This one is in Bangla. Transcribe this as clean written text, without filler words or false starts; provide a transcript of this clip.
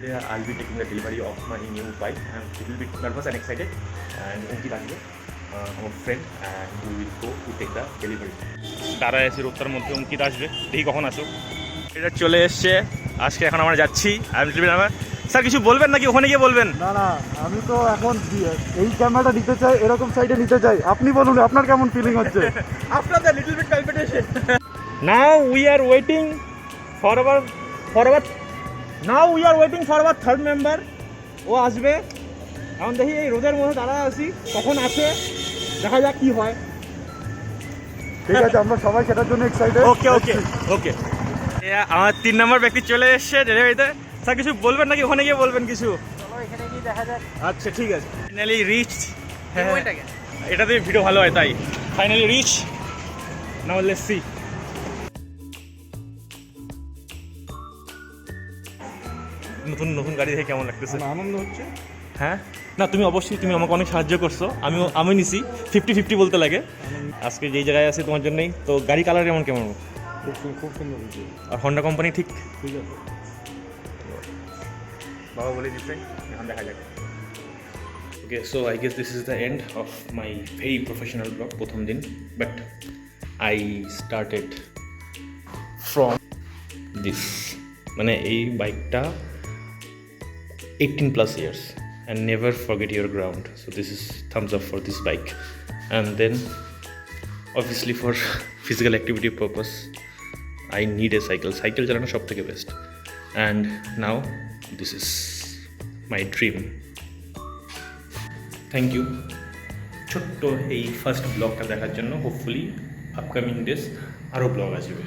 today I'll be taking the delivery of my new bike. I'm a little bit nervous and excited. And Ankit Ajbe, our friend, and we will go to take the delivery. দাঁড়ায় আছি রোডটার মধ্যে, অঙ্কিত আসবে, দেখি কখন আসুক। এটা চলে এসছে, আজকে এখন আমরা যাচ্ছি। স্যার কিছু বলবেন নাকি ওখানে গিয়ে বলবেন? না না, আমি তো এখন এই ক্যামেরাটা নিতে চাই, এরকম সাইডে নিতে চাই। আপনি বলুন আপনার কেমন ফিলিং হচ্ছে? After the little bit palpitation. Now we are waiting for our now we are waiting for our third member. ও আসবে, এখন দেখি এই রোদের মধ্যে দাঁড়ায় আছি, কখন আসে দেখা যাক কি হয়। ঠিক আছে, আমরা সবাই সেটার জন্য এক্সাইটেড। ওকে ওকে ওকে। আমার 3 নম্বর ব্যক্তি চলে এসেছে ডেলিভারিতে। স্যার কিছু বলবেন নাকি ওখানে গিয়ে বলবেন কিছু? চলো এখানে গিয়ে দেখা যাক। আচ্ছা ঠিক আছে। Finally reached. হ্যাঁ এটাতে ভিডিও ভালো হয় তাই। Finally reach. Now let's see. নতুন নতুন গাড়ি দেখে কেমন লাগতেছে? আনন্দ হচ্ছে। হ্যাঁ না, তুমি অবশ্যই, তুমি আমাকে অনেক সাহায্য করছো। আমি নিছি 50-50 বলতে লাগে। আজকে যেই জায়গায় আছে তোমার জন্যই তো। গাড়ি কালার কেমন কেমন? খুব সুন্দর হয়েছে। আর হন্ডা কোম্পানি ঠিক ঠিক আছে, বাবা বলে দিচ্ছে, এখন দেখা যাক। Okay, so I guess this is the end of my very professional blog প্রথম দিন। But I started from this, মানে এই বাইকটা 18+ years and never forget your ground. So this is thumbs up for this bike. And then obviously for physical activity purpose I need a cycle. Cycle চালানো সব থেকে best. And now this is my dream. Thank you ছোট্ট এই ফার্স্ট ব্লগটা দেখার জন্য। হোপফুলি আপকামিং ডেজ আরও ব্লগ আসবে।